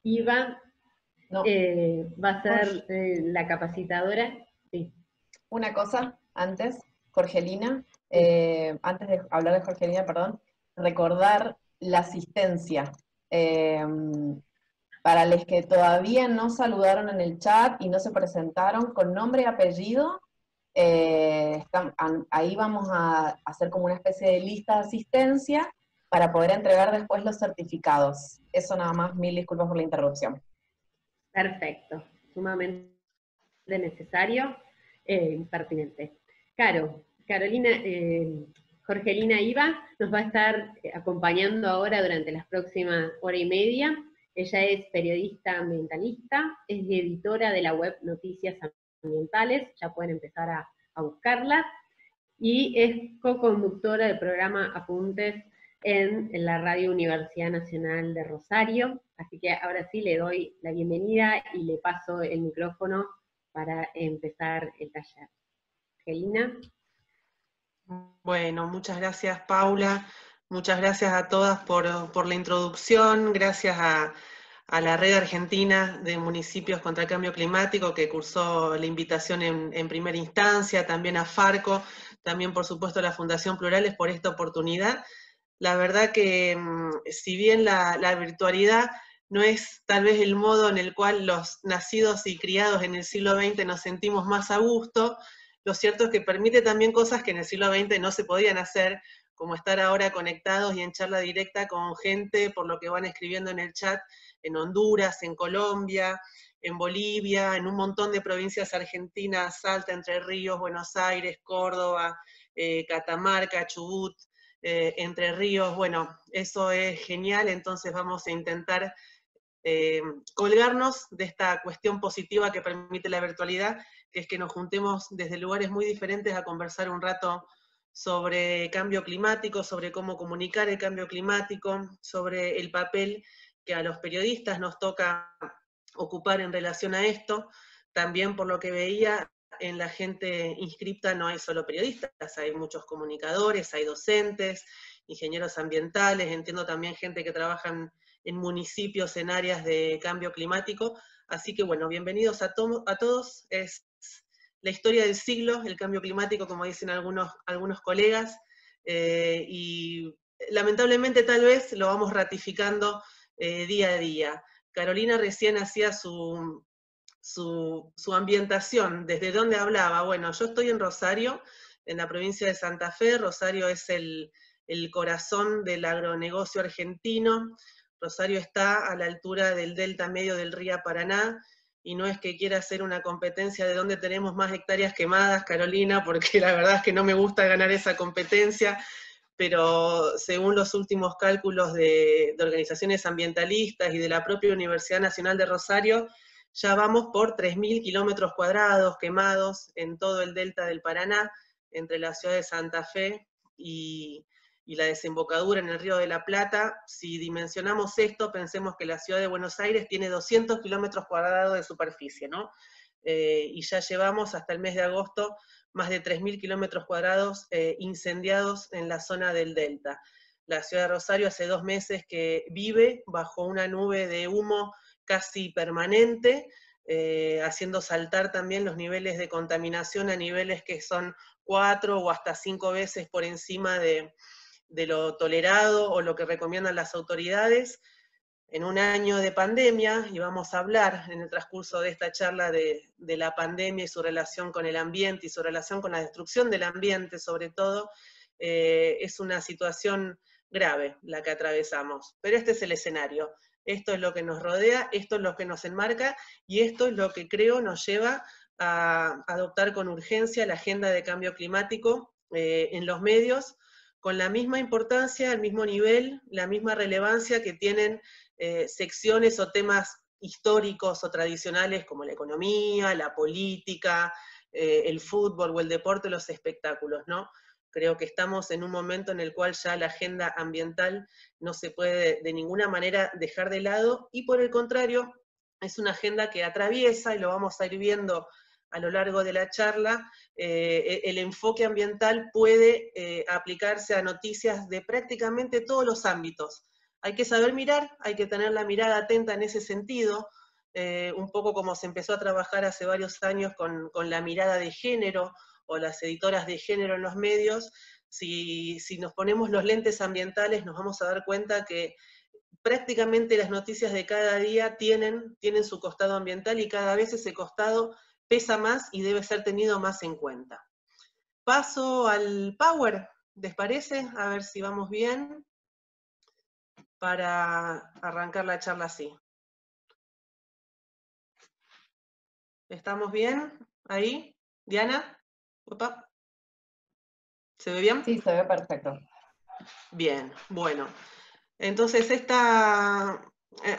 Iva No. va a ser la capacitadora. Sí. Una cosa antes, Jorgelina, Sí. antes de hablar de Jorgelina, perdón, recordar la asistencia. Eh, para los que todavía no saludaron en el chat y no se presentaron con nombre y apellido, ahí vamos a hacer como una especie de lista de asistencia para poder entregar después los certificados. Eso nada más, mil disculpas por la interrupción. Perfecto, sumamente necesario, pertinente. Carolina, Jorgelina Iva nos va a estar acompañando ahora durante las próximas hora y media. Ella es periodista ambientalista, es editora de la web Noticias Ambientales, ya pueden empezar a buscarla, y es co-conductora del programa Apuntes en la Radio Universidad Nacional de Rosario. Así que ahora sí le doy la bienvenida y le paso el micrófono para empezar el taller. Angelina. Bueno, muchas gracias, Paula. Muchas gracias a todas por la introducción. Gracias a la Red Argentina de Municipios contra el Cambio Climático, que cursó la invitación en primera instancia, también a Farco, también por supuesto a la Fundación Plurales por esta oportunidad. La verdad que si bien la virtualidad no es tal vez el modo en el cual los nacidos y criados en el siglo XX nos sentimos más a gusto, lo cierto es que permite también cosas que en el siglo XX no se podían hacer, como estar ahora conectados y en charla directa con gente, por lo que van escribiendo en el chat, en Honduras, en Colombia, en Bolivia, en un montón de provincias argentinas, Salta, Entre Ríos, Buenos Aires, Córdoba, Catamarca, Chubut, Entre Ríos. Bueno, eso es genial, entonces vamos a intentar colgarnos de esta cuestión positiva que permite la virtualidad, que es que nos juntemos desde lugares muy diferentes a conversar un rato sobre cambio climático, sobre cómo comunicar el cambio climático, sobre el papel que a los periodistas nos toca ocupar en relación a esto. También por lo que veía, en la gente inscripta no hay solo periodistas, hay muchos comunicadores, hay docentes, ingenieros ambientales, entiendo también gente que trabaja en municipios, en áreas de cambio climático. Así que bueno, bienvenidos a todos. Es la historia del siglo, el cambio climático, como dicen algunos colegas, y lamentablemente tal vez lo vamos ratificando día a día. Carolina recién hacía su ambientación, desde dónde hablaba. Bueno, yo estoy en Rosario, en la provincia de Santa Fe. Rosario es el corazón del agronegocio argentino. Rosario está a la altura del delta medio del río Paraná, y no es que quiera hacer una competencia de dónde tenemos más hectáreas quemadas, Carolina, porque la verdad es que no me gusta ganar esa competencia, pero según los últimos cálculos de organizaciones ambientalistas y de la propia Universidad Nacional de Rosario, ya vamos por 3.000 kilómetros cuadrados quemados en todo el delta del Paraná, entre la ciudad de Santa Fe y la desembocadura en el Río de la Plata. Si dimensionamos esto, pensemos que la ciudad de Buenos Aires tiene 200 kilómetros cuadrados de superficie, ¿no? Y ya llevamos hasta el mes de agosto más de 3.000 kilómetros cuadrados incendiados en la zona del delta. La ciudad de Rosario hace 2 meses que vive bajo una nube de humo casi permanente, haciendo saltar también los niveles de contaminación a niveles que son 4 o hasta 5 veces por encima de lo tolerado o lo que recomiendan las autoridades. En un año de pandemia, y vamos a hablar en el transcurso de esta charla de la pandemia y su relación con el ambiente y su relación con la destrucción del ambiente sobre todo, es una situación grave la que atravesamos. Pero este es el escenario, esto es lo que nos rodea, esto es lo que nos enmarca, y esto es lo que creo nos lleva a adoptar con urgencia la agenda de cambio climático en los medios, con la misma importancia, el mismo nivel, la misma relevancia que tienen secciones o temas históricos o tradicionales como la economía, la política, el fútbol o el deporte, los espectáculos, ¿no? Creo que estamos en un momento en el cual ya la agenda ambiental no se puede de ninguna manera dejar de lado, y por el contrario, es una agenda que atraviesa, y lo vamos a ir viendo a lo largo de la charla, el enfoque ambiental puede aplicarse a noticias de prácticamente todos los ámbitos, Hay que saber mirar, hay que tener la mirada atenta en ese sentido, un poco como se empezó a trabajar hace varios años con la mirada de género, o las editoras de género en los medios. Si nos ponemos los lentes ambientales, nos vamos a dar cuenta que prácticamente las noticias de cada día tienen su costado ambiental, y cada vez ese costado pesa más y debe ser tenido más en cuenta. Paso al Power, ¿les parece? A ver si vamos bien para arrancar la charla así. ¿Estamos bien? ¿Ahí? ¿Diana? Opa. ¿Se ve bien? Sí, se ve perfecto. Bien, bueno. Entonces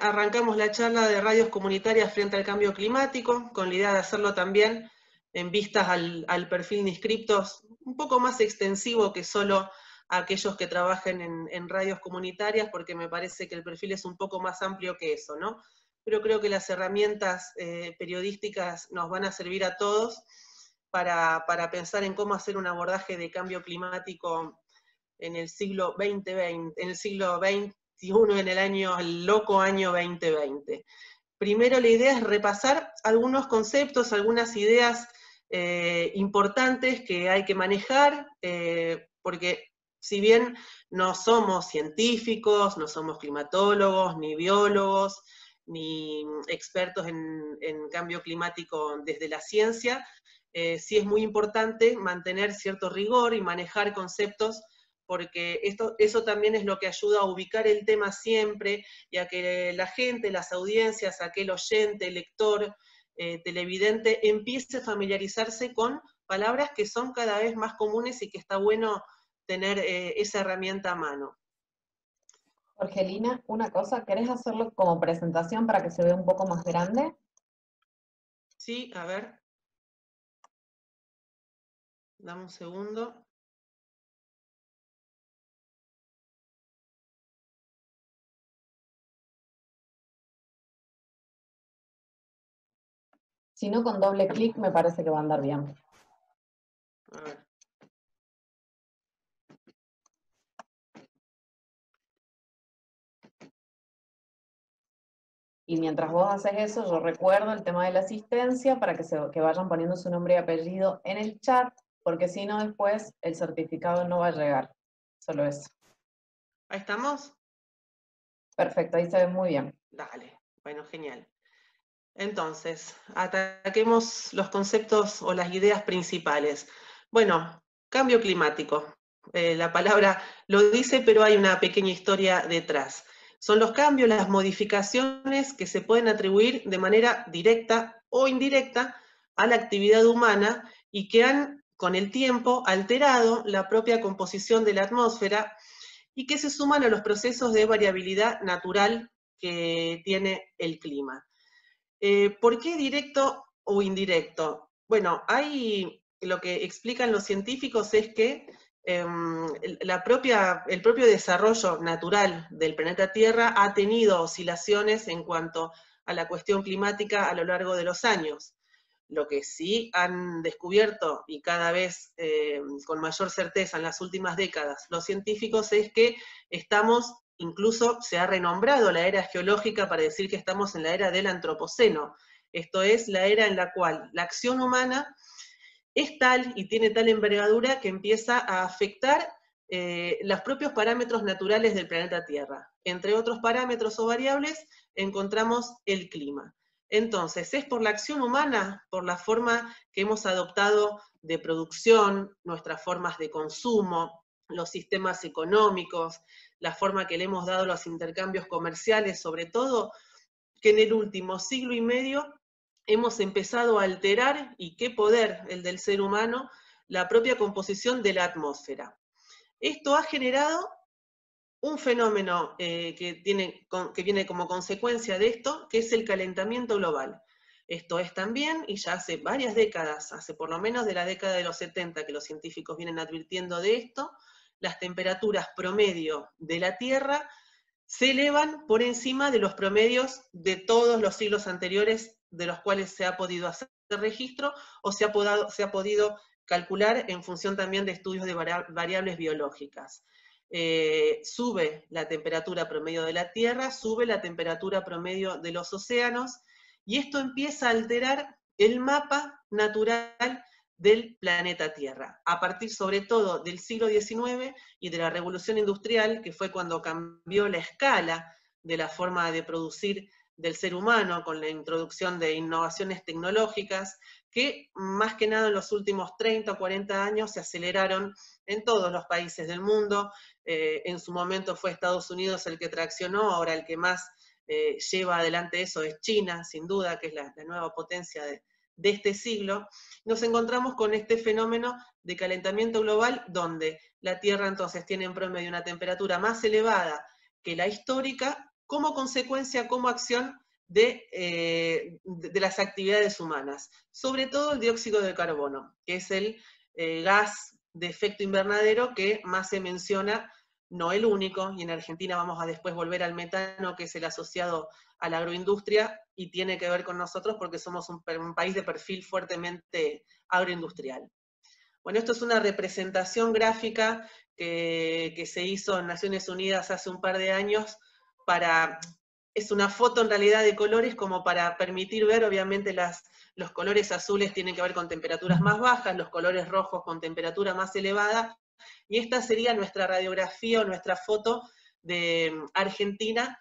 arrancamos la charla de radios comunitarias frente al cambio climático, con la idea de hacerlo también en vistas al perfil de inscriptos un poco más extensivo que solo aquellos que trabajen en radios comunitarias, porque me parece que el perfil es un poco más amplio que eso, ¿no? Pero creo que las herramientas periodísticas nos van a servir a todos para pensar en cómo hacer un abordaje de cambio climático en el siglo XXI, en el loco año 2020. Primero, la idea es repasar algunos conceptos, algunas ideas importantes que hay que manejar, porque si bien no somos científicos, no somos climatólogos, ni biólogos, ni expertos en cambio climático desde la ciencia, sí es muy importante mantener cierto rigor y manejar conceptos, porque eso también es lo que ayuda a ubicar el tema siempre, y a que la gente, las audiencias, aquel oyente, lector, televidente, empiece a familiarizarse con palabras que son cada vez más comunes y que está bueno tener esa herramienta a mano. Jorgelina, una cosa, ¿querés hacerlo como presentación para que se vea un poco más grande? Sí, a ver. Dame un segundo. Si no, con doble clic me parece que va a andar bien. A ver. Y mientras vos haces eso, yo recuerdo el tema de la asistencia para que vayan poniendo su nombre y apellido en el chat, porque si no después el certificado no va a llegar. Solo eso. ¿Ahí estamos? Perfecto, ahí se ve muy bien. Dale, bueno, genial. Entonces, ataquemos los conceptos o las ideas principales. Bueno, cambio climático. La palabra lo dice, pero hay una pequeña historia detrás. Son los cambios, las modificaciones que se pueden atribuir de manera directa o indirecta a la actividad humana y que han, con el tiempo, alterado la propia composición de la atmósfera y que se suman a los procesos de variabilidad natural que tiene el clima. ¿Por qué directo o indirecto? Bueno, lo que explican los científicos es que el propio desarrollo natural del planeta Tierra ha tenido oscilaciones en cuanto a la cuestión climática a lo largo de los años. Lo que sí han descubierto, y cada vez con mayor certeza en las últimas décadas, los científicos, es que incluso se ha renombrado la era geológica para decir que estamos en la era del antropoceno. Esto es la era en la cual la acción humana es tal y tiene tal envergadura que empieza a afectar los propios parámetros naturales del planeta Tierra. Entre otros parámetros o variables encontramos el clima. Entonces, es por la acción humana, por la forma que hemos adoptado de producción, nuestras formas de consumo, los sistemas económicos, la forma que le hemos dado a los intercambios comerciales, sobre todo, que en el último siglo y medio hemos empezado a alterar, y qué poder el del ser humano, la propia composición de la atmósfera. Esto ha generado un fenómeno que viene como consecuencia de esto, que es el calentamiento global. Esto es también, y ya hace varias décadas, hace por lo menos de la década de los 70 que los científicos vienen advirtiendo de esto, las temperaturas promedio de la Tierra se elevan por encima de los promedios de todos los siglos anteriores de los cuales se ha podido hacer registro o se ha podido calcular en función también de estudios de variables biológicas. sube la temperatura promedio de la Tierra, sube la temperatura promedio de los océanos, y esto empieza a alterar el mapa natural del planeta Tierra, a partir sobre todo del siglo XIX y de la Revolución Industrial, que fue cuando cambió la escala de la forma de producir del ser humano, con la introducción de innovaciones tecnológicas, que más que nada en los últimos 30 o 40 años se aceleraron en todos los países del mundo. En su momento fue Estados Unidos el que traccionó, ahora el que más lleva adelante eso es China, sin duda, que es la nueva potencia de este siglo. Nos encontramos con este fenómeno de calentamiento global, donde la Tierra entonces tiene en promedio una temperatura más elevada que la histórica, como consecuencia, como acción de las actividades humanas, sobre todo el dióxido de carbono, que es el gas de efecto invernadero que más se menciona, no el único, y en Argentina vamos a después volver al metano, que es el asociado a la agroindustria, y tiene que ver con nosotros porque somos un país de perfil fuertemente agroindustrial. Bueno, esto es una representación gráfica que se hizo en Naciones Unidas hace un par de años es una foto en realidad de colores como para permitir ver, obviamente los colores azules tienen que ver con temperaturas más bajas, los colores rojos con temperatura más elevada, y esta sería nuestra radiografía o nuestra foto de Argentina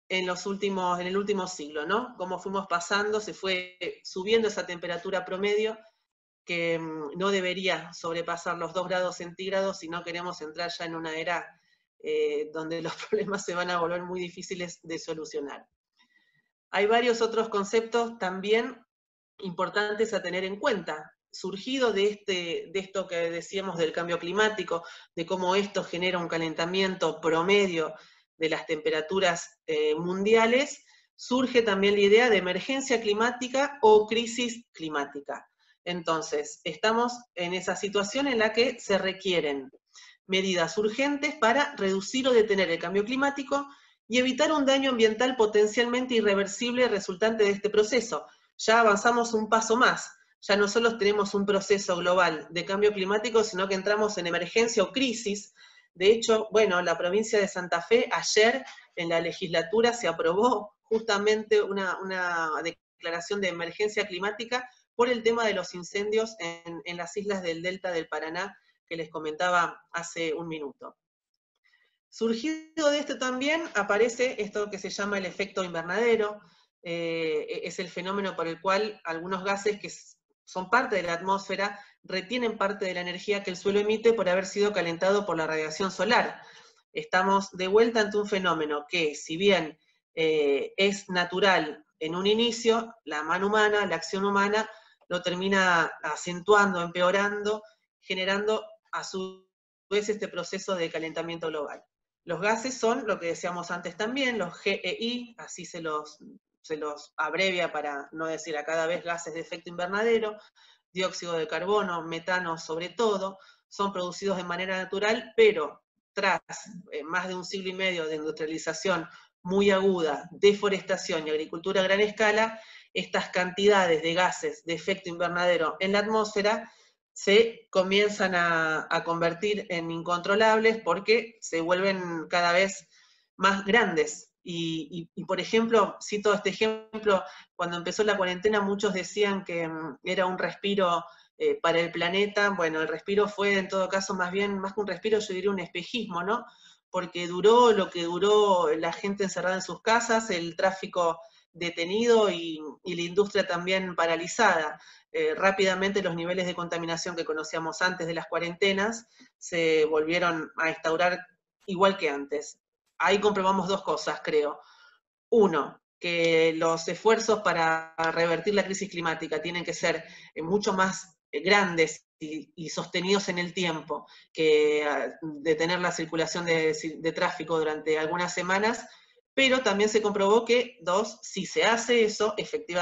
en el último siglo, ¿no? Cómo fuimos pasando, se fue subiendo esa temperatura promedio, que no debería sobrepasar los 2 grados centígrados si no queremos entrar ya en una era donde los problemas se van a volver muy difíciles de solucionar. Hay varios otros conceptos también importantes a tener en cuenta, surgido de esto que decíamos del cambio climático, de cómo esto genera un calentamiento promedio de las temperaturas mundiales, surge también la idea de emergencia climática o crisis climática. Entonces, estamos en esa situación en la que se requieren medidas urgentes para reducir o detener el cambio climático y evitar un daño ambiental potencialmente irreversible resultante de este proceso. Ya avanzamos un paso más, ya no solo tenemos un proceso global de cambio climático, sino que entramos en emergencia o crisis. De hecho, bueno, la provincia de Santa Fe, ayer en la legislatura se aprobó justamente una declaración de emergencia climática por el tema de los incendios en las islas del Delta del Paraná, que les comentaba hace un minuto. Surgido de esto también aparece esto que se llama el efecto invernadero, es el fenómeno por el cual algunos gases que son parte de la atmósfera retienen parte de la energía que el suelo emite por haber sido calentado por la radiación solar. Estamos de vuelta ante un fenómeno que, si bien es natural en un inicio, la mano humana, la acción humana, lo termina acentuando, empeorando, generando a su vez este proceso de calentamiento global. Los gases son, lo que decíamos antes también, los GEI, así se los abrevia para no decir a cada vez gases de efecto invernadero, dióxido de carbono, metano sobre todo, son producidos de manera natural, pero tras más de un siglo y medio de industrialización muy aguda, deforestación y agricultura a gran escala, estas cantidades de gases de efecto invernadero en la atmósfera se comienzan a convertir en incontrolables porque se vuelven cada vez más grandes. Y por ejemplo, cito este ejemplo, cuando empezó la cuarentena muchos decían que era un respiro para el planeta. Bueno, el respiro fue en todo caso más bien, más que un respiro, yo diría un espejismo, ¿no? Porque duró lo que duró la gente encerrada en sus casas, el tráfico detenido y la industria también paralizada. Rápidamente los niveles de contaminación que conocíamos antes de las cuarentenas se volvieron a instaurar igual que antes. Ahí comprobamos dos cosas, creo. Uno, que los esfuerzos para revertir la crisis climática tienen que ser mucho más grandes y sostenidos en el tiempo que detener la circulación de tráfico durante algunas semanas, pero también se comprobó que, dos, si se hace eso, efectivamente